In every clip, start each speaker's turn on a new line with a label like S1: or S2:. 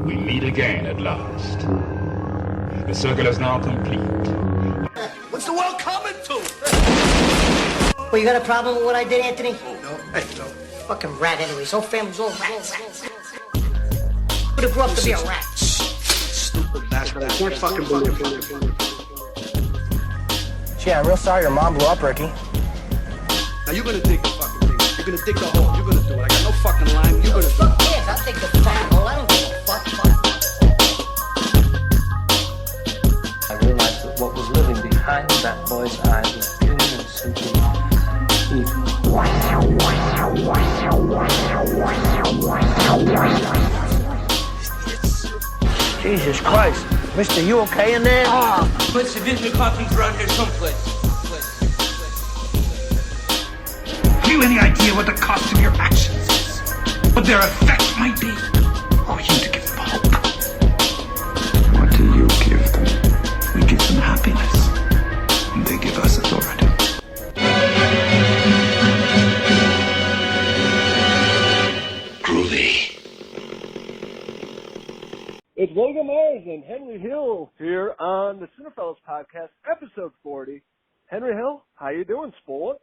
S1: We meet again at last. The circle is now complete.
S2: What's the world coming to?
S3: Well, you got a problem with what I did, Anthony?
S2: Oh, no. Hey, no.
S3: Fucking rat anyways. Whole family's all rats. Would have grew up to be a rat.
S2: Stupid bastard. I can't fucking believe it.
S4: Gee, I'm real sorry your mom blew up, Ricky.
S2: Now you're gonna dig the fucking thing. You're gonna dig the hole. You're gonna do it. I got no fucking line. You're gonna do it.
S3: Yes, I'll take the fucking hole. I don't give a fuck.
S5: I realized that what was living behind that boy's eyes was pure and simply evil.
S4: Jesus Christ. Mister, you okay in there?
S6: Let's visit coffees around here someplace.
S7: Have you any idea what the cost of your actions is? What their effect might be? Or are you to give them hope? What do you give them? We give them happiness. And they give us authority.
S1: Groovy.
S8: It's Logan Myerz and Henry Hill here on the Cinephellas Podcast, episode 40. Henry Hill, how you doing, sport?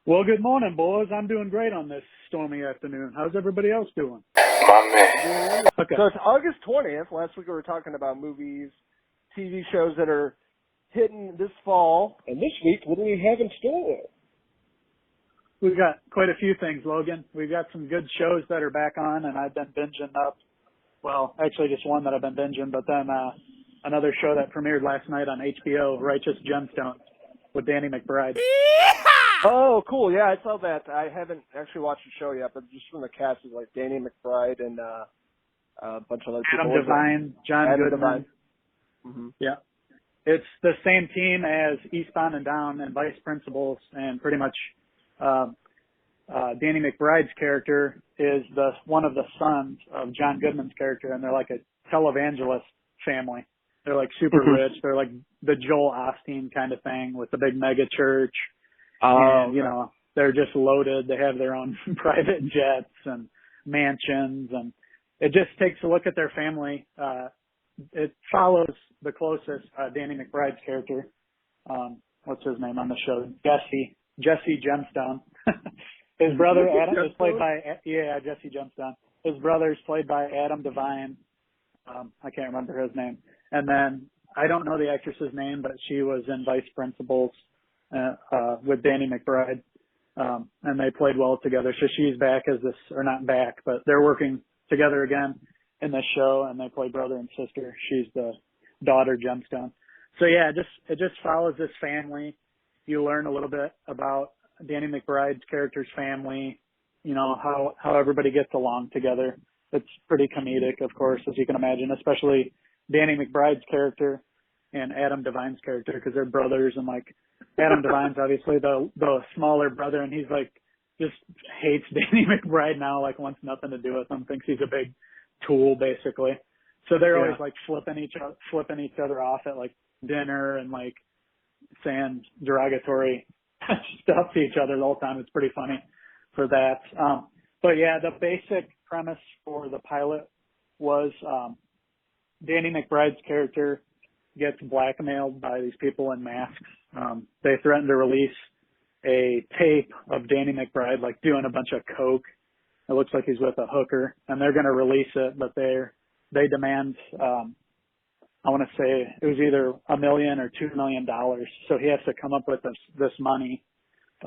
S9: Well, good morning, boys. I'm doing great on this stormy afternoon. How's everybody else doing?
S1: My man.
S9: Okay.
S8: So it's August 20th. Last week we were talking about movies, TV shows that are hitting this fall. And this week, what do we have in store?
S9: We've got quite a few things, Logan. We've got some good shows that are back on, and I've been binging up. Well, actually just one that I've been binging, but then another show that premiered last night on HBO, Righteous Gemstones, with Danny McBride.
S8: Oh, cool. Yeah, I saw that. I haven't actually watched the show yet, but just from the cast is like Danny McBride and a bunch of other people.
S9: Adam Devine, John
S8: Adam
S9: Goodman.
S8: Devine. Mm-hmm.
S9: Yeah. It's the same team as Eastbound and Down and Vice Principals, and pretty much Danny McBride's character is one of the sons of John Goodman's character, and they're like a televangelist family. They're like super rich. They're like the Joel Osteen kind of thing with the big mega church. And, you know, they're just loaded. They have their own private jets and mansions, and it just takes a look at their family. It follows the closest Danny McBride's character. What's his name on the show? Jesse Gemstone. His brother Adam is played by Jesse Gemstone. His brother is played by Adam Devine. I can't remember his name. And then I don't know the actress's name, but she was in Vice Principals with Danny McBride, and they played well together. So she's back as this, or not back, but they're working together again in this show, and they play brother and sister. She's the daughter Gemstone. So yeah, it just follows this family. You learn a little bit about Danny McBride's character's family, you know, how everybody gets along together. It's pretty comedic, of course, as you can imagine, especially Danny McBride's character and Adam Devine's character, because they're brothers, and like Adam Devine's obviously the smaller brother, and he's like just hates Danny McBride now, like wants nothing to do with him, thinks he's a big tool basically. So they're always like flipping each other off at like dinner and like saying derogatory stuff to each other the whole time. It's pretty funny for that. But yeah, the basic premise for the pilot was Danny McBride's character gets blackmailed by these people in masks. They threaten to release a tape of Danny McBride like doing a bunch of coke. It looks like he's with a hooker, and they're going to release it, but they demand I want to say it was either $1 million or $2 million. So he has to come up with this money.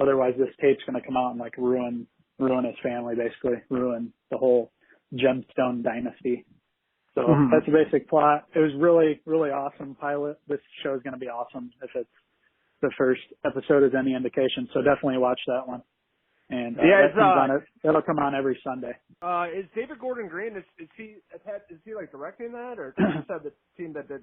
S9: Otherwise, this tape's going to come out and like ruin his family, basically ruin the whole Gemstone dynasty. So that's the basic plot. It was really, really awesome pilot. This show is going to be awesome if it's the first episode is any indication. So definitely watch that one. And it'll come on every Sunday.
S8: Is David Gordon Green, is he like directing that, or you said the team that did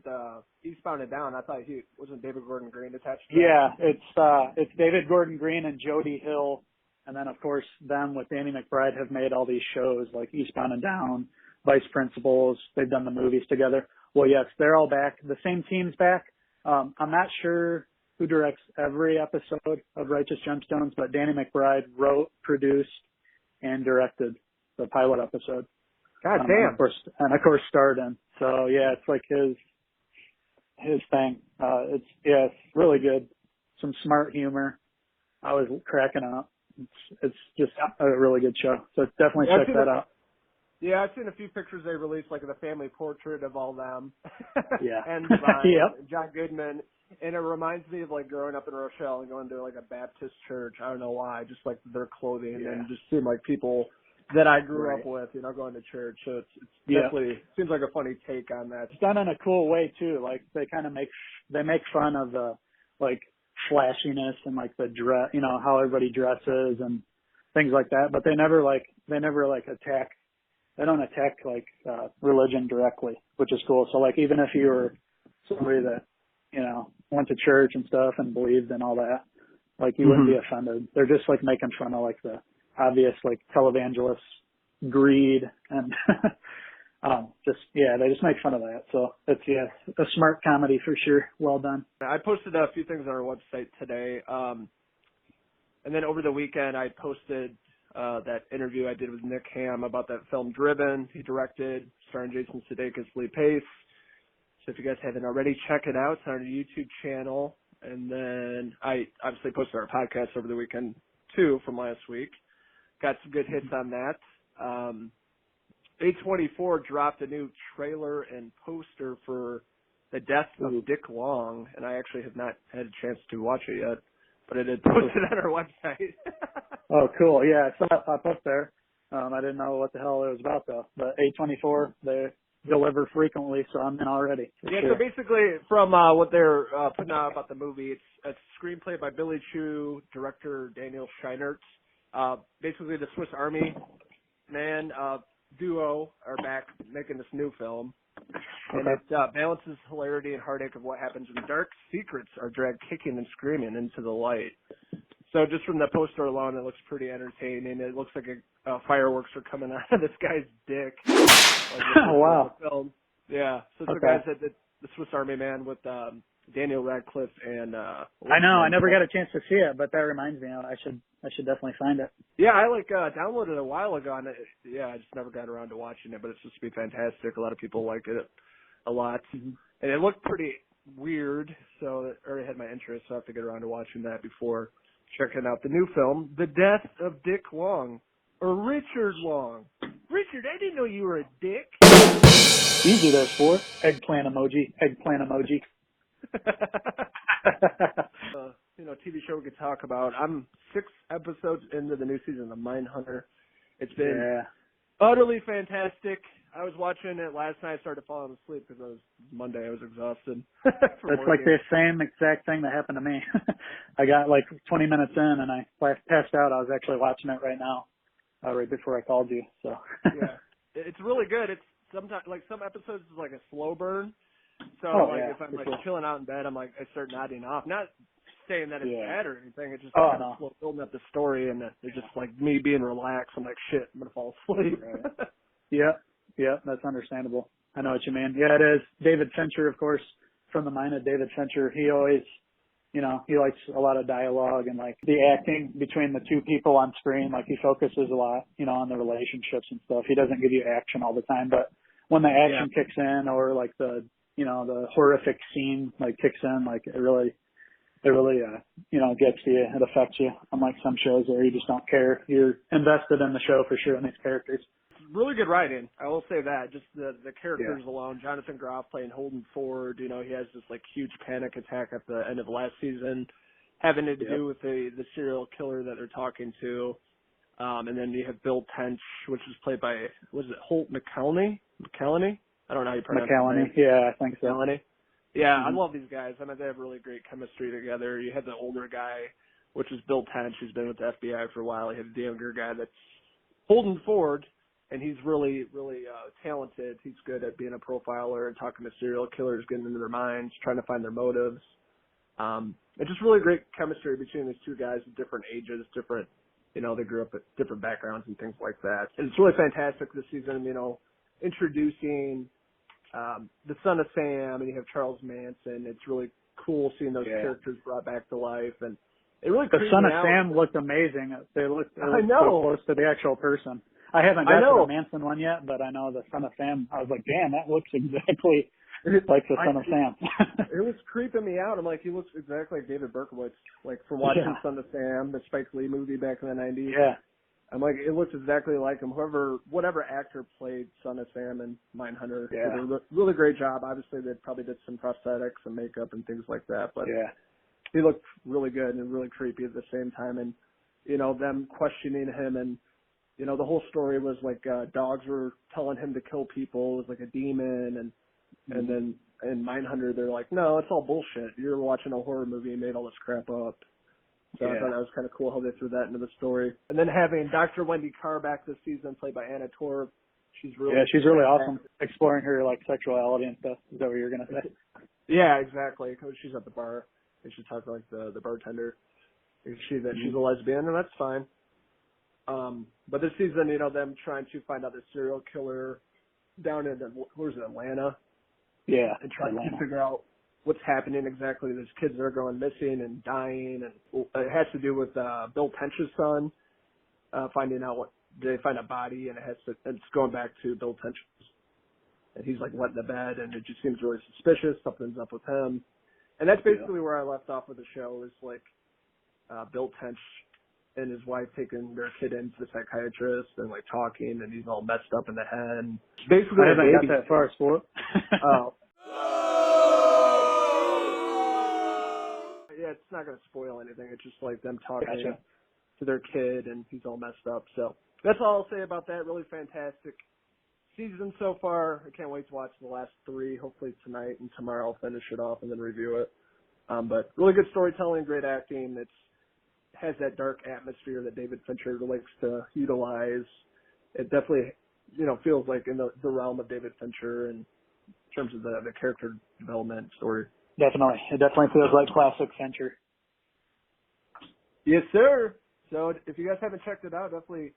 S8: Eastbound and Down? I thought he wasn't David Gordon Green attached to that?
S9: Yeah, it's David Gordon Green and Jody Hill, and then of course them with Danny McBride have made all these shows like Eastbound and Down, Vice Principals. They've done the movies together. Well, yes, they're all back. The same team's back. I'm not sure who directs every episode of Righteous Gemstones, but Danny McBride wrote, produced, and directed the pilot episode.
S8: God damn.
S9: And of course starred in. So yeah, it's like his thing. It's really good. Some smart humor. I was cracking up. It's just a really good show. So definitely check that out.
S8: Yeah, I've seen a few pictures they released, like the family portrait of all them.
S9: Yeah.
S8: And John Goodman. And it reminds me of like growing up in Rochelle and going to like a Baptist church. I don't know why, just like their clothing and just seem like people that I grew up with, you know, going to church. So it's definitely seems like a funny take on that.
S9: It's done in a cool way too. Like they kind of make fun of the like flashiness and like the dress, you know, how everybody dresses and things like that. But they never attack. They don't attack like religion directly, which is cool. So like even if you were somebody that, you know, went to church and stuff and believed and all that, like you wouldn't be offended. They're just like making fun of like the obvious like televangelist greed and they just make fun of that. So it's a smart comedy for sure. Well done.
S8: I posted a few things on our website today. And then over the weekend I posted that interview I did with Nick Ham about that film Driven. He directed, starring Jason Sudeikis, Lee Pace. So if you guys haven't already, check it out. It's on our YouTube channel. And then I obviously posted our podcast over the weekend too from last week. Got some good hits on that. A24 dropped a new trailer and poster for The Death of Dick Long, and I actually have not had a chance to watch it yet, but it had posted on our website.
S9: Oh, cool. Yeah, I saw it pop up there. I didn't know what the hell it was about though. But A24, they deliver frequently, so I'm in already.
S8: Yeah, so basically from what they're putting out about the movie, it's a screenplay by Billy Chu, director Daniel Scheinert. Basically the Swiss Army Man duo are back making this new film. And it balances hilarity and heartache of what happens when dark secrets are dragged kicking and screaming into the light. So just from the poster alone, it looks pretty entertaining. It looks like fireworks are coming out of this guy's dick.
S9: Wow.
S8: Film. Yeah. So it's the guys that did the Swiss Army Man with Daniel Radcliffe and
S9: I know. I never got a chance to see it, but that reminds me. I should definitely find it.
S8: Yeah, I downloaded it a while ago, and I just never got around to watching it, but it's supposed to be fantastic. A lot of people like it a lot. Mm-hmm. And it looked pretty weird, so it already had my interest, so I have to get around to watching that before checking out the new film, The Death of Dick Long, or Richard Long. Richard, I didn't know you were a dick.
S9: Easy there, sport. Eggplant emoji.
S8: TV show we could talk about. I'm 6 episodes into the new season of Mindhunter. It's been utterly fantastic. I was watching it last night. I started falling asleep because it was Monday. I was exhausted.
S9: That's like the same exact thing that happened to me. I got like 20 minutes in and I passed out. I was actually watching it right now, right before I called you. So
S8: yeah, it's really good. It's sometimes like some episodes is like a slow burn. So if I'm like chilling out in bed, I'm like I start nodding off. Not saying that it's bad or anything. It's just slow building up the story, and it's just like me being relaxed. I'm like, shit, I'm gonna fall asleep.
S9: Right. Yeah, that's understandable. I know what you mean. Yeah, it is. David Fincher, of course, from the mind of David Fincher, he always, he likes a lot of dialogue and like the acting between the two people on screen. Like he focuses a lot, on the relationships and stuff. He doesn't give you action all the time, but when the action kicks in or like the horrific scene like kicks in, like it really gets to you. It affects you. Unlike some shows where you just don't care. You're invested in the show for sure in these characters.
S8: Really good writing. I will say that. Just the characters alone. Jonathan Groff playing Holden Ford. He has this like huge panic attack at the end of last season, having to do with the serial killer that they're talking to. And then you have Bill Tench, which is played by Holt McCallany? I don't know how you pronounce it.
S9: Yeah, I think so.
S8: McCallany. Yeah, I love these guys. I mean, they have really great chemistry together. You have the older guy, which is Bill Tench, who's been with the FBI for a while. You have the younger guy that's Holden Ford, and he's really, really talented. He's good at being a profiler and talking to serial killers, getting into their minds, trying to find their motives. It's just really great chemistry between these two guys at different ages, different, they grew up at different backgrounds and things like that. And it's really fantastic this season, introducing the son of Sam, and you have Charles Manson. It's really cool seeing those characters brought back to life, and it really
S9: the son of Sam looked amazing. They looked so close to the actual person. I haven't got to the Manson one yet, but I know the Son of Sam. I was like, damn, that looks exactly like the Son of Sam.
S8: It was creeping me out. I'm like, he looks exactly like David Berkowitz, like from watching Son of Sam, the Spike Lee movie back in the 90s.
S9: Yeah.
S8: I'm like, it looks exactly like him. Whatever actor played Son of Sam and Mindhunter did a really great job. Obviously, they probably did some prosthetics and makeup and things like that, but he looked really good and really creepy at the same time. And, you know, them questioning him and, you know, the whole story was like dogs were telling him to kill people. It was like a demon. And then in Mindhunter, they're like, no, it's all bullshit. You're watching a horror movie and made all this crap up. So I thought that was kind of cool how they threw that into the story. And then having Dr. Wendy Carr back this season, played by Anna Torv. She's really
S9: awesome. Exploring her like sexuality and stuff. Is that what you're gonna say?
S8: Yeah, exactly. Because she's at the bar and she talks to like the bartender. She's a lesbian, and that's fine. But this season, you know, them trying to find out the serial killer down in Atlanta.
S9: Yeah,
S8: and trying to figure out what's happening exactly. There's kids that are going missing and dying, and it has to do with Bill Tench's son finding out they find a body, and it's going back to Bill Tench's, and he's like wet in the bed, and it just seems really suspicious. Something's up with him, and that's basically where I left off with the show. Is like Bill Tench and his wife taking their kid into the psychiatrist and like talking, and he's all messed up in the head. Basically,
S9: I haven't got that far, sport.
S8: Oh. Yeah, it's not going to spoil anything. It's just like them talking to their kid, and he's all messed up. So that's all I'll say about that. Really fantastic season so far. I can't wait to watch the last 3. Hopefully tonight and tomorrow I'll finish it off and then review it. But really good storytelling, great acting. It has that dark atmosphere that David Fincher likes to utilize. It definitely, you know, feels like in the realm of David Fincher in terms of the character development story.
S9: Definitely. It definitely feels like classic Fincher.
S8: Yes, sir. So if you guys haven't checked it out, definitely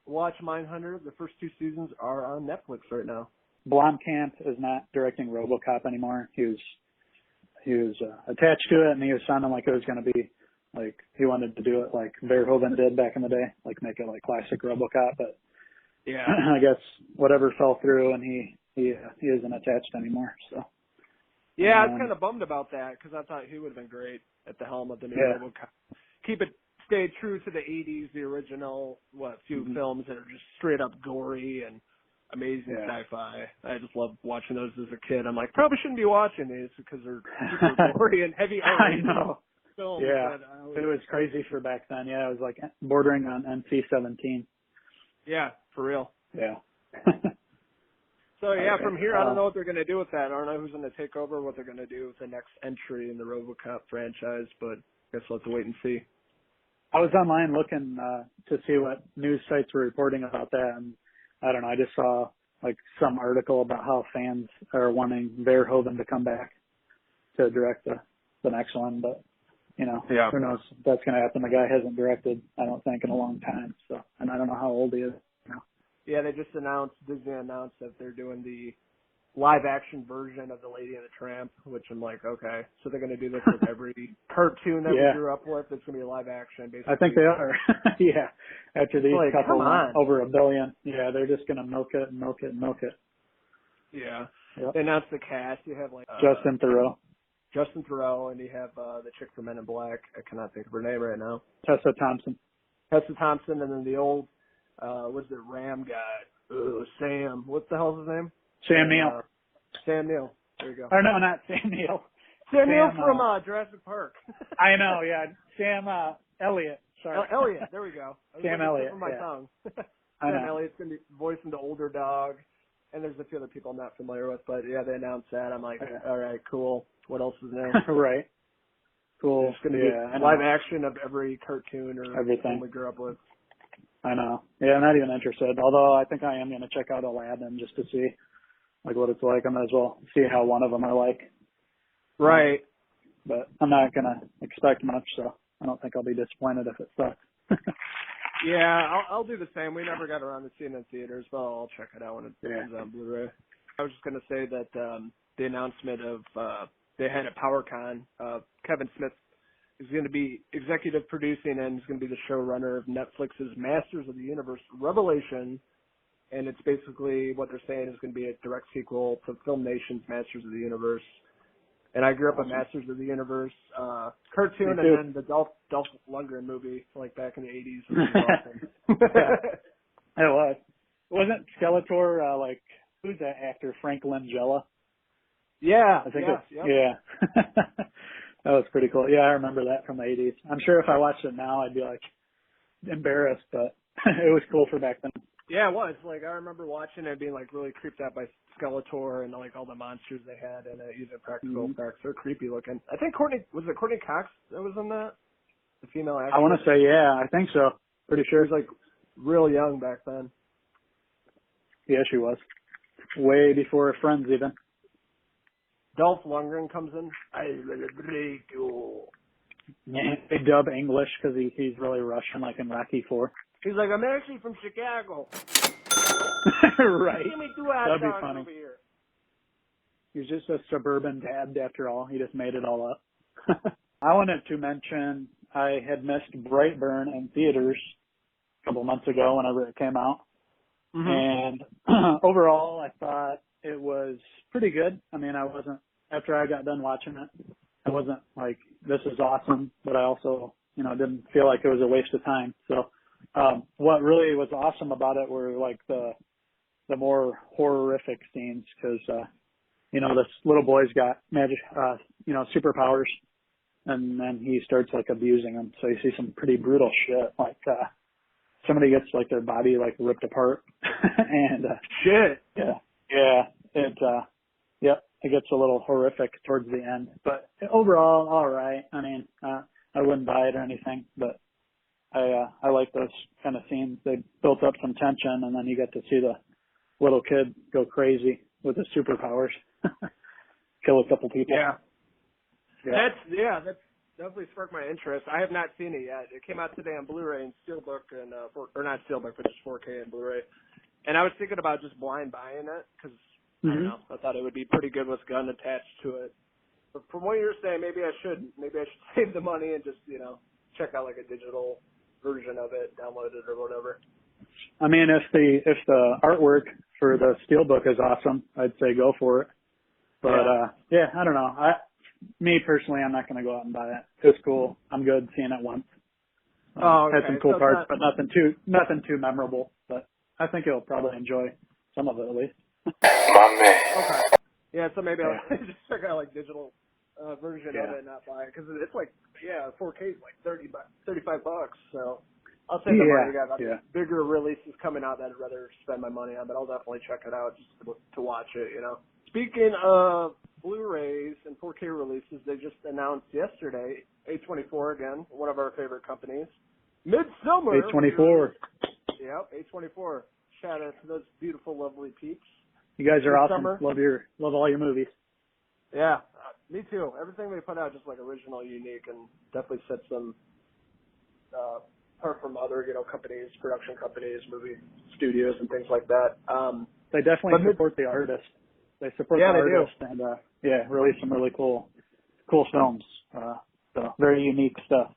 S8: watch Mindhunter. The first 2 seasons are on Netflix right now. Blomkamp
S9: is not directing RoboCop anymore. He was attached to it, and he was sounding like it was going to be like he wanted to do it like Verhoeven did back in the day, like make it like classic RoboCop. But
S8: yeah,
S9: I guess whatever fell through, and he isn't attached anymore. So
S8: yeah, I was kind of bummed about that because I thought he would have been great at the helm of the new RoboCop. Stay true to the 80s, the original few films that are just straight up gory and amazing sci-fi. I just love watching those as a kid. I'm like, probably shouldn't be watching these because they're super gory and heavy.
S9: I know.
S8: Films,
S9: yeah, it was crazy for back then. Yeah, it was like bordering on NC-17.
S8: Yeah, for real.
S9: Yeah.
S8: So yeah, from here I don't know what they're going to do with that. I don't know who's going to take over, what they're going to do with the next entry in the RoboCop franchise, but I guess we'll have to wait and see.
S9: I was online looking to see what news sites were reporting about that, and I don't know, I just saw like some article about how fans are wanting Verhoeven to come back to direct the next one, but you know, who knows if that's going to happen. The guy hasn't directed, I don't think, in a long time, so, and I don't know how old he is. You know.
S8: Yeah, Disney announced that they're doing the live-action version of The Lady and the Tramp, which I'm like, okay, so they're going to do this with every cartoon that we grew up with. It's going to be live-action, basically.
S9: I think they are. Yeah, after these couple over 1 billion. Yeah, they're just going to milk it and milk it and milk it.
S8: Yeah.
S9: Yep.
S8: They announced the cast. You have like
S9: Justin
S8: Theroux, and you have the chick from Men in Black. I cannot think of her name right now.
S9: Tessa Thompson,
S8: and then the old, what's it, Ram guy? Sam. What the hell's his name?
S9: Sam Neill.
S8: Sam Neill. There you go.
S9: Or no, not Sam Neill.
S8: Sam Neill from Jurassic Park.
S9: I know, yeah. Sam Elliott. Sorry.
S8: Elliott. There we go.
S9: Sam Elliott.
S8: From my tongue.
S9: I know.
S8: Sam Elliott's going to be voicing the older dog. And there's a few other people I'm not familiar with, but yeah, they announced that. I'm like, all right, cool. What else is new?
S9: Right. Cool.
S8: It's going to be live action of every cartoon or
S9: everything
S8: we grew up with.
S9: I know. Yeah, I'm not even interested. Although I think I am going to check out Aladdin just to see like what it's like. I might as well see how one of them I like.
S8: Right.
S9: But I'm not going to expect much, so I don't think I'll be disappointed if it sucks.
S8: Yeah, I'll do the same. We never got around to seeing it in theaters, but I'll check it out when it comes on Blu-ray. I was just going to say that the announcement of they had at PowerCon, Kevin Smith is going to be executive producing and is going to be the showrunner of Netflix's Masters of the Universe Revelation and it's basically what they're saying is going to be a direct sequel to Film Nation's Masters of the Universe. And I grew up on Masters of the Universe cartoon, and then the Dolph Lundgren movie, like back in the 80s. Was awesome.
S9: It was. Wasn't Skeletor like who's that actor? Frank Langella.
S8: Yeah,
S9: I think
S8: yeah.
S9: That was pretty cool. Yeah, I remember that from the 80s. I'm sure if I watched it now, I'd be like embarrassed, but it was cool for back then.
S8: Yeah, it was. Like, I remember watching it being like really creeped out by Skeletor and like all the monsters they had and using practical effects. They're creepy looking. I think Courtney Cox that was in that? The female actress?
S9: I want to say, yeah, I think so. Pretty sure.
S8: She was like real young back then.
S9: Yeah, she was. Way before Friends even.
S8: Dolph Lundgren comes in. I will break you.
S9: Yeah, they dub English because he's really Russian, like in Rocky IV.
S8: He's like, I'm actually from Chicago.
S9: Right.
S8: Give me 2
S9: That'd be
S8: hot dogs
S9: funny.
S8: over here.
S9: He's just a suburban dad after all. He just made it all up. I wanted to mention I had missed Brightburn in theaters a couple months ago whenever it came out. And overall, I thought it was pretty good. I mean, after I got done watching it, I wasn't like, this is awesome, but I also, didn't feel like it was a waste of time. So, what really was awesome about it were like the more horrific scenes because, this little boy's got magic, superpowers, and then he starts like abusing them. So you see some pretty brutal shit, like, somebody gets like their body like ripped apart and,
S8: shit.
S9: Yeah. It gets a little horrific towards the end, but overall, all right. I mean, I wouldn't buy it or anything, but I like those kind of scenes. They built up some tension, and then you get to see the little kid go crazy with his superpowers, kill a couple people.
S8: Yeah. That's definitely sparked my interest. I have not seen it yet. It came out today on Blu-ray and Steelbook, and or not Steelbook, but just 4K and Blu-ray. And I was thinking about just blind buying it because I don't know. I thought it would be pretty good with gun attached to it. But from what you're saying, maybe I should save the money and just check out like a digital version of it, download it or whatever.
S9: I mean, if the artwork for the Steelbook is awesome, I'd say go for it. But I don't know. Me personally, I'm not going to go out and buy it. It's cool. I'm good seeing it once.
S8: Okay.
S9: Had some cool parts, but nothing too memorable. But I think you'll probably enjoy some of it at least.
S7: My man.
S8: Okay. Yeah, so maybe I'll just check out like digital version of it and not buy it because it's like 4K is like $35. So I'll save the money. I got bigger releases coming out that I'd rather spend my money on, but I'll definitely check it out just to watch it. Speaking of Blu-rays and 4K releases, they just announced yesterday, A24 again, one of our favorite companies, Midsummer.
S9: A24.
S8: Yep, A24. Shout out to those beautiful, lovely peeps.
S9: You guys are
S8: Midsummer.
S9: awesome. Love all your movies.
S8: Yeah, me too. Everything they put out just like original, unique, and definitely sets them apart from other, companies, production companies, movie studios, and things like that.
S9: They definitely support the artist. They support the artist and release some really cool films. So very unique stuff.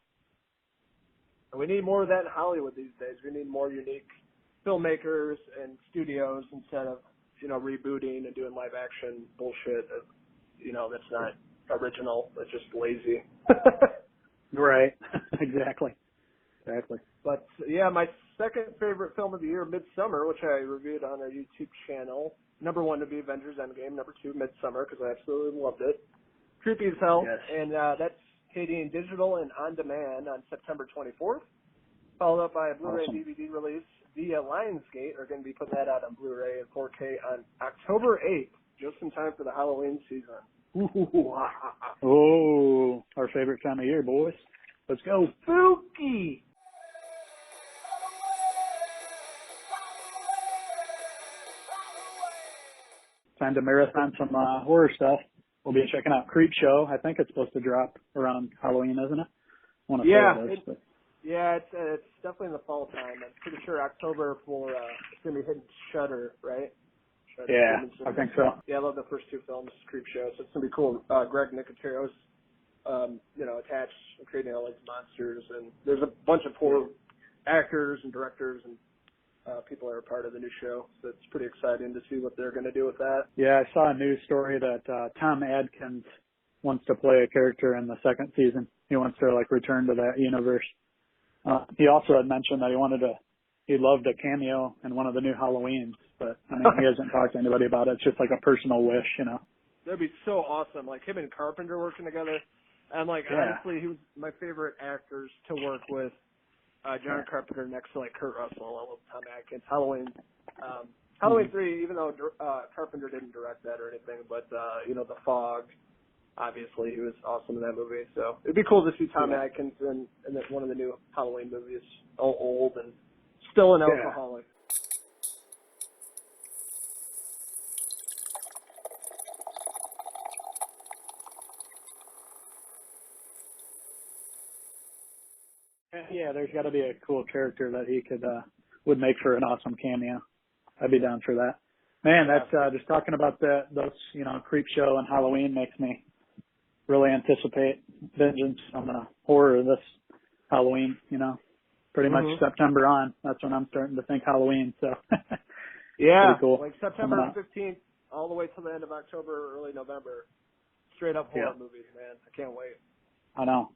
S8: We need more of that in Hollywood these days. We need more unique filmmakers and studios instead of rebooting and doing live action bullshit. That's not original. It's just lazy.
S9: Right. Exactly.
S8: But my second favorite film of the year, Midsummer, which I reviewed on our YouTube channel. Number 1 to be Avengers Endgame. Number 2, Midsummer, because I absolutely loved it. Creepy as hell.
S9: Yes.
S8: And that's hitting digital and on demand on September 24th. Followed up by a Blu-ray and DVD release via Lionsgate. Are going to be putting that out on Blu-ray and 4K on October 8th, just in time for the Halloween season.
S9: Oh, our favorite time of year, boys. Let's go.
S8: Spooky!
S9: Time to marathon some horror stuff. We'll be checking out Creepshow. I think it's supposed to drop around Halloween, isn't it? I want to say it is.
S8: It's definitely in the fall time. I'm pretty sure October for it's gonna be hitting Shudder, right? Shudder,
S9: yeah, I think so.
S8: Yeah, I love the first 2 films, Creepshow, so it's gonna be cool. Greg Nicotero's, attached and creating all these monsters, and there's a bunch of horror actors and directors and people that are part of the new show. So it's pretty exciting to see what they're going to do with that.
S9: Yeah, I saw a news story that Tom Adkins wants to play a character in the second season. He wants to like return to that universe. He also had mentioned that he loved a cameo in one of the new Halloweens, but I mean, he hasn't talked to anybody about it. It's just like a personal wish, you know.
S8: That'd be so awesome. Like him and Carpenter working together. And like, honestly, he was my favorite actors to work with. John Carpenter next to like Kurt Russell. I love Tom Atkins. Halloween 3, even though Carpenter didn't direct that or anything, but you know, The Fog, obviously he was awesome in that movie. So it'd be cool to see Tom Atkins in one of the new Halloween movies, all old and still an alcoholic.
S9: Yeah, there's got to be a cool character that he would make for an awesome cameo. I'd be down for that. Man, that's just talking about those, you know, Creep Show and Halloween makes me really anticipate vengeance on the horror this Halloween, you know. Pretty much September on. That's when I'm starting to think Halloween, so
S8: yeah,
S9: cool.
S8: Like September 15th all the way till the end of October, early November. Straight up horror movies, man. I can't wait.
S9: I know.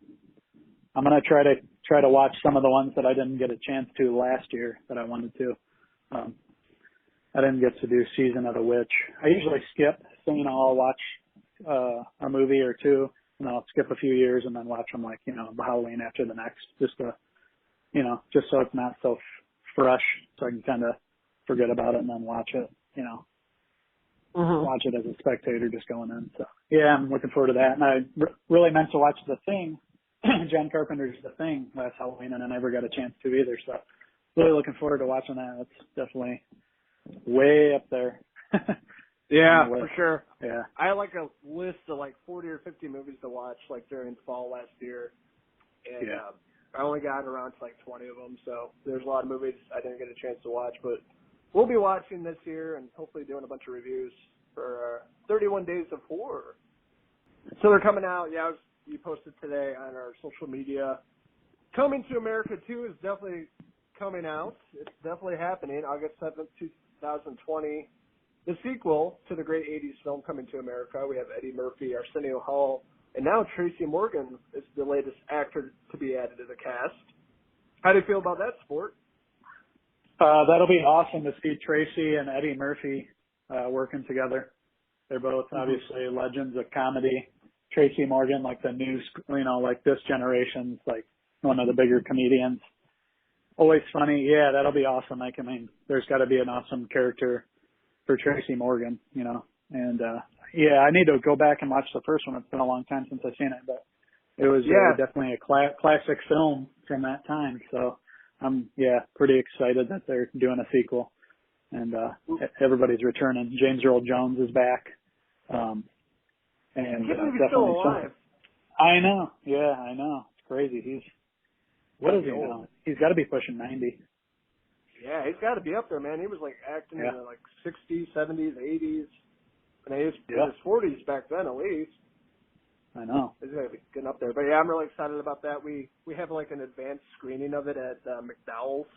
S9: I'm gonna try to watch some of the ones that I didn't get a chance to last year that I wanted to. I didn't get to do Season of the Witch. I usually skip, so you know, I'll watch a movie or two, and I'll skip a few years and then watch them like, you know, Halloween after the next, just to, you know, just so it's not so fresh, so I can kind of forget about it and then watch it, you know. Watch it as a spectator just going in. So yeah, I'm looking forward to that. And I really meant to watch The Thing. John Carpenter's The Thing last Halloween, and I never got a chance to either. So really looking forward to watching that. It's definitely way up there.
S8: Yeah, for sure.
S9: Yeah.
S8: I had like a list of like 40 or 50 movies to watch like during fall last year. And I only got around to like 20 of them. So there's a lot of movies I didn't get a chance to watch, but we'll be watching this year and hopefully doing a bunch of reviews for 31 Days of Horror. So they're coming out. Yeah, you posted today on our social media. Coming to America 2 is definitely coming out. It's definitely happening. August 7th, 2020. The sequel to the great 80s film Coming to America. We have Eddie Murphy, Arsenio Hall, and now Tracy Morgan is the latest actor to be added to the cast. How do you feel about that, Sport?
S9: That'll be awesome to see Tracy and Eddie Murphy working together. They're both obviously legends of comedy. Tracy Morgan, like the new, you know, like this generation's like one of the bigger comedians. Always funny. Yeah, that'll be awesome. Like, I mean, there's got to be an awesome character for Tracy Morgan, you know. And yeah, I need to go back and watch the first one. It's been a long time since I've seen it, but it was definitely a classic film from that time. So I'm pretty excited that they're doing a sequel, and everybody's returning. James Earl Jones is back. And
S8: he's still alive.
S9: I know. Yeah, I know. It's crazy. What is he now? He's got to be pushing 90.
S8: Yeah, he's got to be up there, man. He was like acting in the like 60s, 70s, 80s. And he was in his 40s back then, at least.
S9: I know.
S8: He's got to be getting up there. But yeah, I'm really excited about that. We have like an advanced screening of it at McDowell's.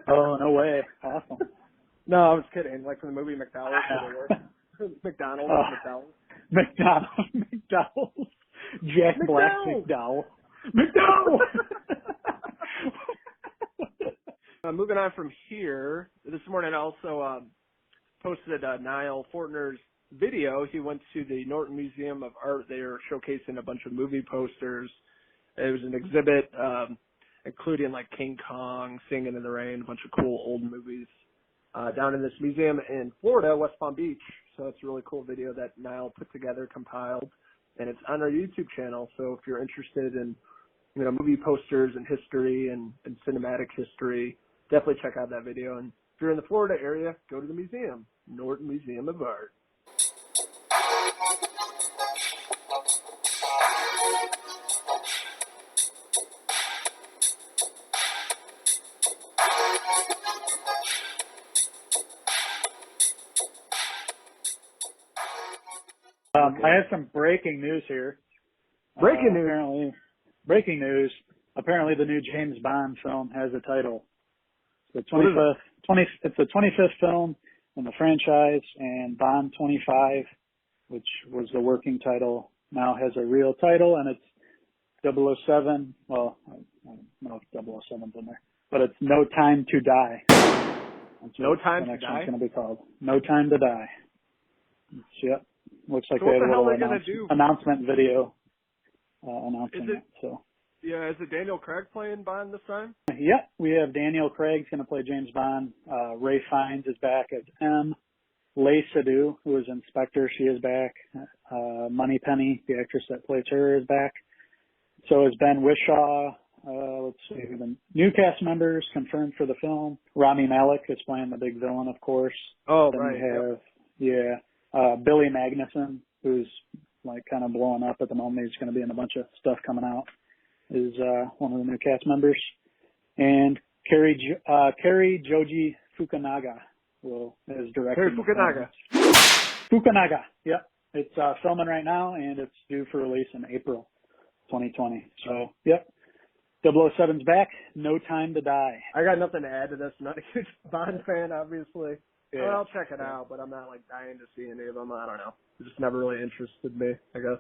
S9: Oh, no way. Awesome.
S8: No, I was kidding. Like from the movie McDowell's. McDonald's.
S9: McDowell's. Jack Black McDowell. McDowell!
S8: Moving on from here, this morning I also posted Niall Fortner's video. He went to the Norton Museum of Art. They were showcasing a bunch of movie posters. It was an exhibit including like King Kong, Singing in the Rain, a bunch of cool old movies down in this museum in Florida, West Palm Beach. So it's a really cool video that Niall put together, compiled, and it's on our YouTube channel. So if you're interested in, you know, movie posters and history and cinematic history, definitely check out that video. And if you're in the Florida area, go to the museum, Norton Museum of Art.
S9: I have some breaking news here.
S8: Breaking news.
S9: Breaking news. Apparently, the new James Bond film has a title. The 25th, it's the 25th film in the franchise, and Bond 25, which was the working title, now has a real title, and it's 007. Well, I don't know if 007's in there, but it's No Time to Die.
S8: No Time to Die?
S9: The next one's going to be called No Time to Die. Yep. Looks like
S8: So
S9: they
S8: what
S9: had
S8: the
S9: a
S8: hell
S9: little
S8: are they gonna do?
S9: announcement video announcing it. So.
S8: Yeah, is it Daniel Craig playing Bond this time?
S9: Yep, we have Daniel Craig's going to play James Bond. Ray Fiennes is back as M. Leigh Seydoux, who is Inspector, she is back. Moneypenny, the actress that plays her, is back. So is Ben Whishaw. Let's see, the new cast members confirmed for the film. Rami Malek is playing the big villain, of course.
S8: Oh,
S9: then
S8: right.
S9: We have, Billy Magnuson, who's like kind of blowing up at the moment. He's going to be in a bunch of stuff coming out. Is one of the new cast members. And Kerry Joji Fukunaga is directing.
S8: Fukunaga.
S9: Fukunaga, yep. It's filming right now, and it's due for release in April 2020. So, yep. 007's back. No Time to Die.
S8: I got nothing to add to this. I'm not a huge Bond fan, obviously.
S9: Yeah.
S8: Well, I'll check it out, but I'm not like dying to see any of them. I don't know. It just never really interested me, I guess.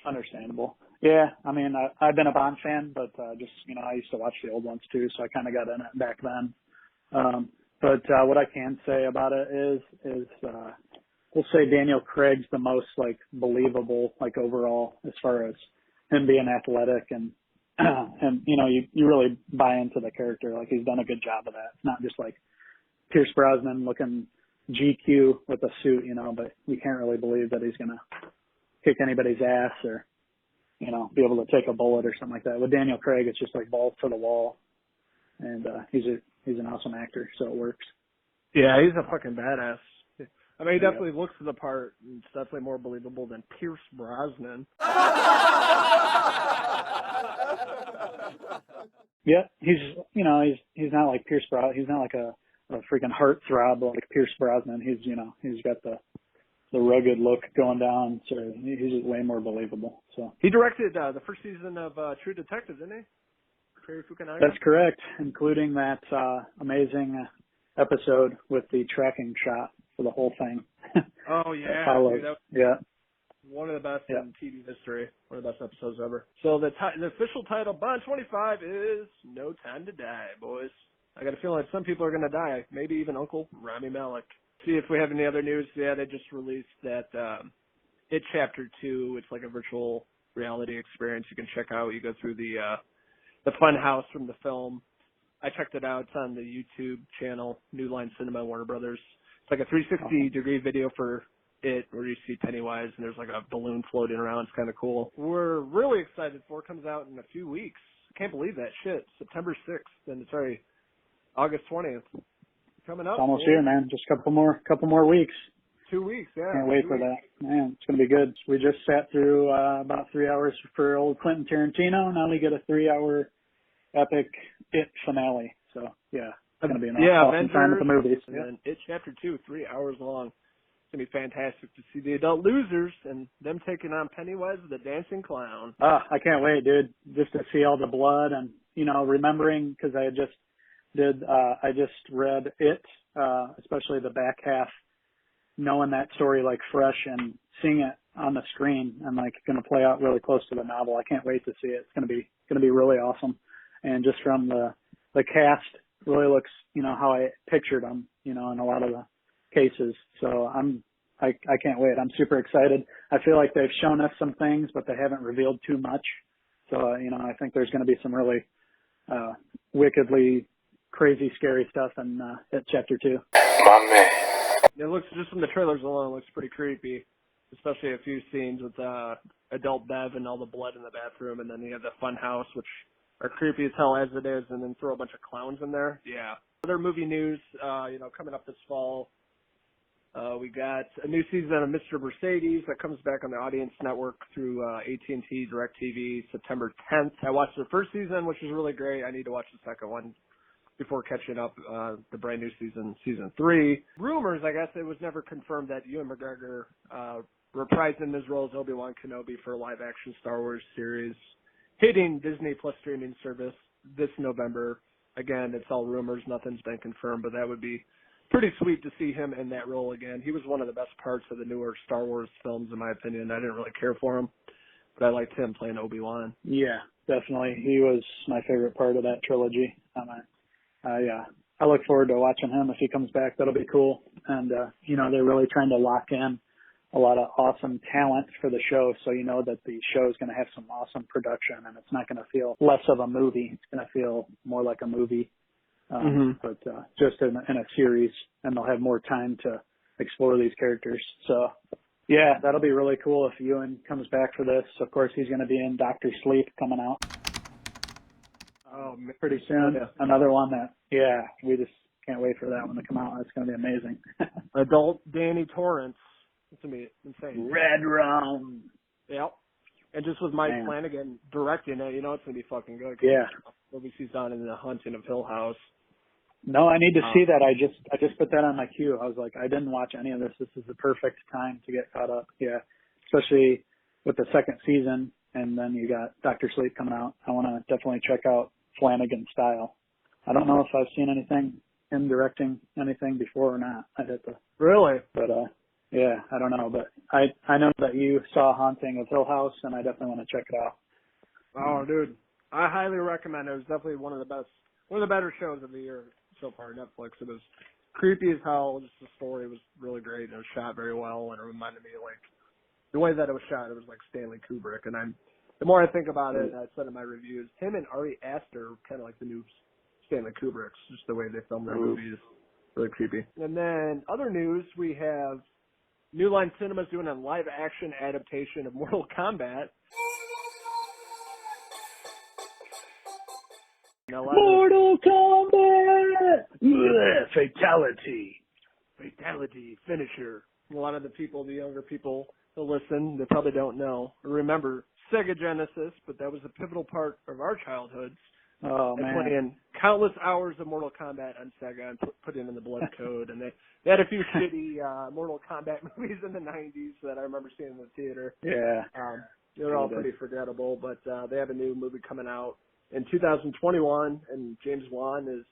S9: Understandable. Yeah, I mean, I've been a Bond fan, but just, I used to watch the old ones too, so I kind of got in it back then. But what I can say about it is we'll say Daniel Craig's the most, like, believable, like, overall, as far as him being athletic and you really buy into the character. Like, he's done a good job of that. It's not just like Pierce Brosnan looking GQ with a suit, but we can't really believe that he's going to kick anybody's ass or, be able to take a bullet or something like that. With Daniel Craig, it's just like balls to the wall. And he's an awesome actor, so it works.
S8: Yeah, he's a fucking badass. I mean, he definitely looks the part. It's definitely more believable than Pierce Brosnan.
S9: Yeah, he's not like Pierce Brosnan. He's not like a freaking heartthrob like Pierce Brosnan. He's got the rugged look going down, so he's just way more believable. So
S8: he directed the first season of True Detective, didn't he? Terry Fukunaga?
S9: That's correct, including that amazing episode with the tracking shot for the whole thing.
S8: Oh yeah,
S9: dude,
S8: one of the best in TV history. One of the best episodes ever. So the official title, Bond 25, is No Time to Die, boys. I got a feeling that some people are going to die. Maybe even Uncle Rami Malek. See if we have any other news. Yeah, they just released that It Chapter 2. It's like a virtual reality experience you can check out. You go through the fun house from the film. I checked it out. It's on the YouTube channel, New Line Cinema, Warner Brothers. It's like a 360-degree video for it, where you see Pennywise, and there's like a balloon floating around. It's kind of cool. We're really excited for it. Comes out in a few weeks. I can't believe that shit. September 6th, and it's already August 20th. Coming up.
S9: It's almost here, man. Just a couple more weeks.
S8: 2 weeks, yeah.
S9: Can't wait for that. Man, it's going to be good. We just sat through about 3 hours for old Quentin Tarantino. Now we get a 3-hour epic It finale. So, yeah, it's going to be an awesome time at the movies.
S8: And then It Chapter 2, 3 hours long. It's going to be fantastic to see the adult losers and them taking on Pennywise the Dancing Clown.
S9: I can't wait, dude. Just to see all the blood and, remembering, because I just read It, especially the back half, knowing that story like fresh and seeing it on the screen and like going to play out really close to the novel. I can't wait to see it. It's going to be really awesome. And just from the cast, really looks, how I pictured them, in a lot of the cases. So I can't wait. I'm super excited. I feel like they've shown us some things, but they haven't revealed too much. So, I think there's going to be some really wickedly crazy, scary stuff in It Chapter 2.
S7: My man.
S8: It looks, just from the trailers alone, it looks pretty creepy, especially a few scenes with adult Bev and all the blood in the bathroom, and then you have the fun house, which are creepy as hell as it is, and then throw a bunch of clowns in there. Yeah. Other movie news, coming up this fall, we got a new season of Mr. Mercedes that comes back on the Audience Network through AT&T DirecTV September 10th. I watched the first season, which is really great. I need to watch the second one before catching up the brand new season 3. Rumors, I guess, it was never confirmed that Ewan McGregor reprising his role as Obi-Wan Kenobi for a live-action Star Wars series hitting Disney Plus streaming service this November. again, it's all rumors, nothing's been confirmed, but that would be pretty sweet to see him in that role again. He was one of the best parts of the newer Star Wars films, in my opinion. I didn't really care for him, but I liked him playing Obi-Wan.
S9: Yeah, definitely. He was my favorite part of that trilogy. I look forward to watching him. If he comes back, that'll be cool. And, they're really trying to lock in a lot of awesome talent for the show, so you know that the show is going to have some awesome production, and it's not going to feel less of a movie. It's going to feel more like a movie, but just in a series, and they'll have more time to explore these characters. So, yeah, that'll be really cool if Ewan comes back for this. Of course, he's going to be in Dr. Sleep coming out pretty soon. Yeah. Another one that, we just can't wait for that one to come out. It's going to be amazing.
S8: Adult Danny Torrance. It's going to be insane.
S9: Red Rum.
S8: Yep. And just with Mike Flanagan directing it, it's going to be fucking good.
S9: Yeah.
S8: Movie he's done in The Haunting of Hill House.
S9: No, I need to see that. I just put that on my queue. I was like, I didn't watch any of this. This is the perfect time to get caught up. Yeah. Especially with the second season, and then you got Dr. Sleep coming out. I want to definitely check out Flanagan's style. I don't know if I've seen anything him directing anything before or not. I'd have to.
S8: Really?
S9: But yeah, I don't know. But I know that you saw Haunting of Hill House, and I definitely want to check it out.
S8: Oh, dude, I highly recommend it. It was definitely one of the better shows of the year so far. Netflix. It was creepy as hell. Just the story was really great, and it was shot very well, and it reminded me like the way that it was shot. It was like Stanley Kubrick, and the more I think about it, and I said in my reviews, him and Ari Aster kind of like the new Stanley Kubricks, just the way they film their movies. Really creepy. And then other news, we have New Line Cinema's doing a live-action adaptation of Mortal Kombat.
S9: Mortal Kombat! Fatality.
S8: Fatality, finisher. A lot of the younger people that listen, they probably don't know or remember Sega Genesis, but that was a pivotal part of our childhoods.
S9: Oh, man.
S8: Playing countless hours of Mortal Kombat on Sega and putting in the blood code. And they had a few shitty Mortal Kombat movies in the 90s that I remember seeing in the theater.
S9: Yeah.
S8: They're all pretty forgettable, but they have a new movie coming out in 2021, and James Wan is,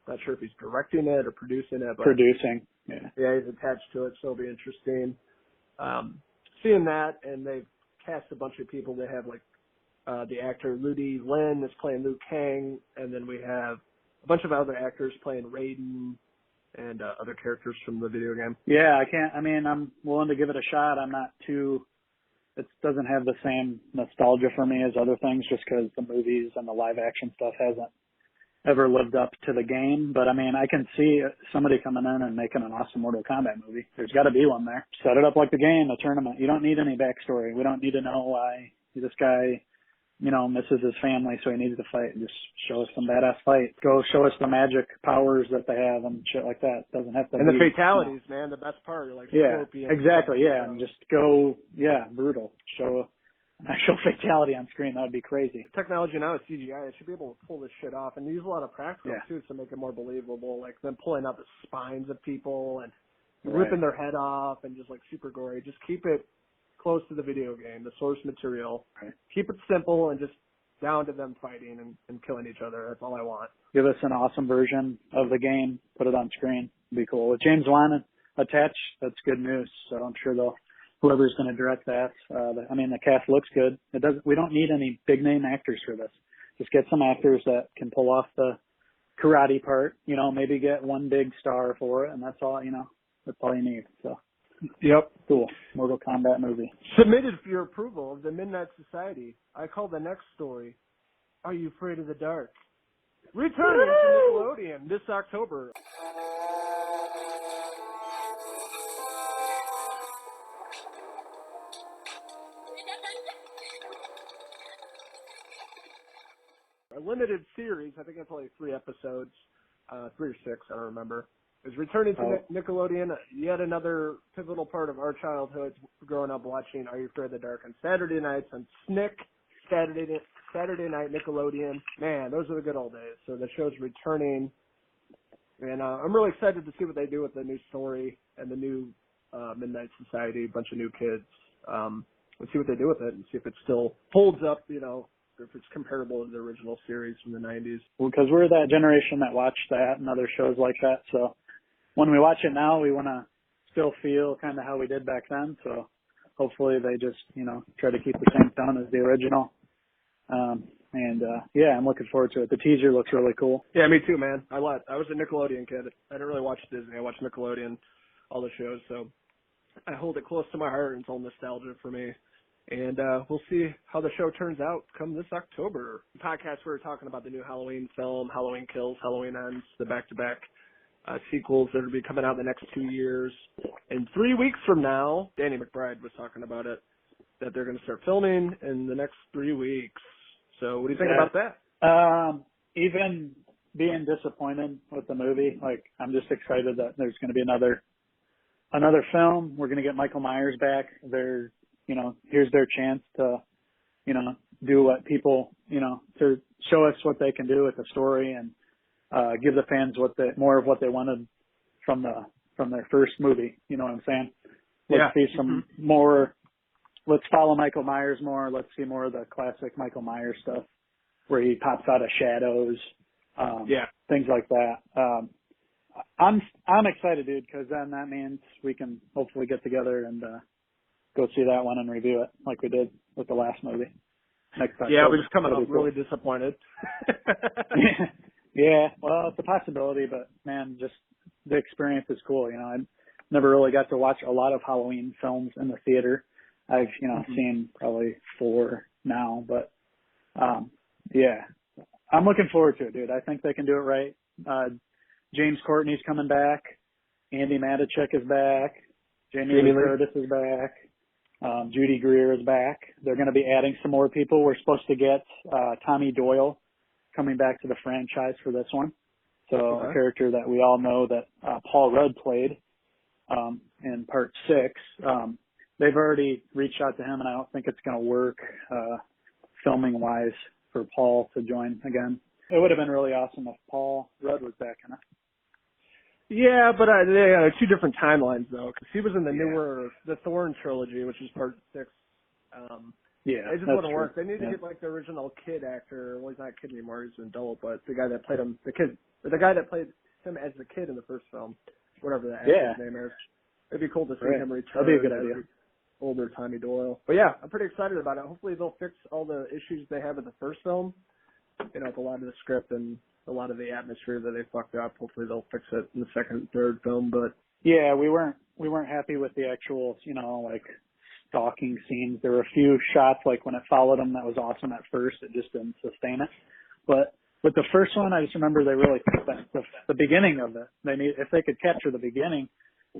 S8: not sure if he's directing it or producing it. But
S9: producing, yeah.
S8: Yeah, he's attached to it, so it'll be interesting. Seeing that, and they've cast a bunch of people. They have, like, the actor Ludi Lin is playing Liu Kang, and then we have a bunch of other actors playing Raiden and other characters from the video game.
S9: Yeah, I'm willing to give it a shot. It doesn't have the same nostalgia for me as other things just because the movies and the live action stuff hasn't ever lived up to the game. But I can see somebody coming in and making an awesome Mortal Kombat movie. There's got to be one there. Set it up like the game, a tournament. You don't need any backstory. We don't need to know why this guy misses his family, so he needs to fight. Just show us some badass fight. Go show us the magic powers that they have and shit like that. Doesn't have to.
S8: And the fatalities, man, the best part. Like Scorpion.
S9: Exactly. Yeah, and just go, brutal. Show an actual fatality on screen. That would be crazy.
S8: Technology now is CGI. It should be able to pull this shit off, and use a lot of practical too to make it more believable. Like them pulling out the spines of people and ripping their head off, and just like super gory. Just keep it close to the video game, the source material. Right. Keep it simple and just down to them fighting and killing each other. That's all I want.
S9: Give us an awesome version of the game. Put it on screen. It'd be cool. With James Wan attached, that's good news. So I'm sure whoever's going to direct that. The cast looks good. We don't need any big name actors for this. Just get some actors that can pull off the karate part. Maybe get one big star for it, and that's all. That's all you need. So.
S8: Yep.
S9: Cool. Mortal Kombat movie.
S8: Submitted for your approval of the Midnight Society. I call the next story, Are You Afraid of the Dark? Returning to Nickelodeon this October. A limited series, I think it's only 3 episodes, 3 or 6, I don't remember. Is returning to Nickelodeon, yet another pivotal part of our childhoods growing up watching Are You Afraid of the Dark on Saturday nights on SNCC, Saturday night Nickelodeon. Man, those are the good old days. So the show's returning, and I'm really excited to see what they do with the new story and the new Midnight Society, a bunch of new kids. Let's see what they do with it and see if it still holds up, if it's comparable to the original series from the 90s.
S9: Because we're that generation that watched that and other shows like that. So when we watch it now, we want to still feel kind of how we did back then. So hopefully they just, try to keep the same tone as the original. Yeah, I'm looking forward to it. The teaser looks really cool.
S8: Yeah, me too, man. I was a Nickelodeon kid. I didn't really watch Disney. I watched Nickelodeon, all the shows. So I hold it close to my heart, and it's all nostalgia for me. And we'll see how the show turns out come this October. The podcast, we were talking about the new Halloween film, Halloween Kills, Halloween Ends, the back-to-back sequels that will be coming out in the next 2 years. And 3 weeks from now, Danny McBride was talking about it, that they're going to start filming in the next 3 weeks. So what do you think about that?
S9: Even being disappointed with the movie, I'm just excited that there's going to be another film. We're going to get Michael Myers back. Here's their chance to, do what people, to show us what they can do with the story and give the fans more of what they wanted from their first movie. You know what I'm saying? Let's see some more. Let's follow Michael Myers more. Let's see more of the classic Michael Myers stuff where he pops out of shadows. Things like that. I'm excited, dude, because then that means we can hopefully get together and go see that one and review it like we did with the last movie. Next October.
S8: Yeah, we're just coming up really disappointed.
S9: Yeah, well, it's a possibility, but man, just the experience is cool. I never really got to watch a lot of Halloween films in the theater. I've, seen probably 4 now, but, yeah, I'm looking forward to it, dude. I think they can do it right. James Courtney's coming back. Andy Matichuk is back. Jamie Lee Curtis is back. Judy Greer is back. They're going to be adding some more people. We're supposed to get, Tommy Doyle coming back to the franchise for this one. So a character that we all know that, Paul Rudd played, in part 6. They've already reached out to him, and I don't think it's going to work filming-wise for Paul to join again. It would have been really awesome if Paul Rudd was back in it.
S8: Yeah, but they had 2 different timelines, though, because he was in the Thorn trilogy, which is part 6. It just wouldn't work. They need to get, the original kid actor. Well, he's not a kid anymore. He's an adult, but the guy that played him, the guy that played him as the kid in the first film, whatever that actor's name is. It'd be cool to see him return.
S9: That'd be a good idea.
S8: Older Tommy Doyle. But yeah, I'm pretty excited about it. Hopefully they'll fix all the issues they have in the first film, with a lot of the script and a lot of the atmosphere that they fucked up. Hopefully they'll fix it in the second and third film. But
S9: yeah, we weren't happy with the actual, stalking scenes. There were a few shots when it followed them that was awesome at first. It just didn't sustain it. But with the first one, I just remember they really fixed the beginning of it. If they could capture the beginning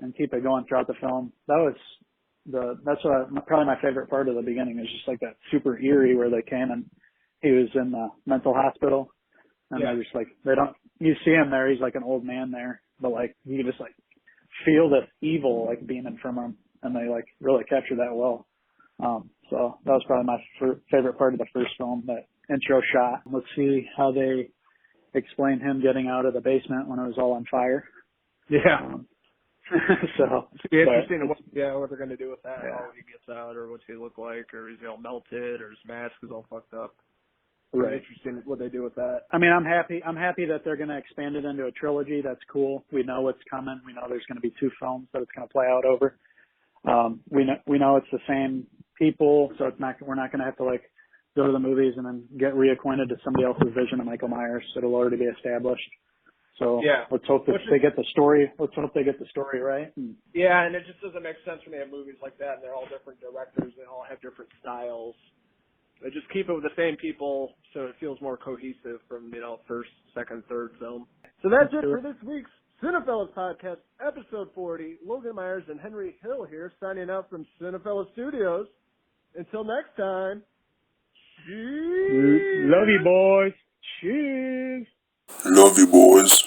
S9: and keep it going throughout the film, that's probably my favorite part of the beginning is just that super eerie where they came and he was in the mental hospital and they're just you see him there, he's like an old man there, but you can just feel this evil beaming from him, and they really capture that well. So that was probably my favorite part of the first film, that intro shot. Let's see how they explain him getting out of the basement when it was all on fire.
S8: Yeah.
S9: So
S8: it's be interesting what they're going to do with that. How he gets out, or what's he look like, or is he all melted, or his mask is all fucked up.
S9: Right.
S8: Interesting what they do with that.
S9: I mean, I'm happy that they're going to expand it into a trilogy. That's cool. We know what's coming. We know there's going to be 2 films that it's going to play out over. We know it's the same people, so we're not going to have to go to the movies and then get reacquainted to somebody else's vision of Michael Myers. It'll already be established. So let's hope that they get the story. Let's hope they get the story right.
S8: Yeah, and it just doesn't make sense when they have movies like that, and they're all different directors. They all have different styles. They just keep it with the same people, so it feels more cohesive from first, second, third film. So that's it for this week's Cinephellas Podcast, episode 40. Logan Myers and Henry Hill here, signing out from Cinephellas Studios. Until next time, cheers.
S9: Love you, boys. Cheers.
S10: Love you, boys.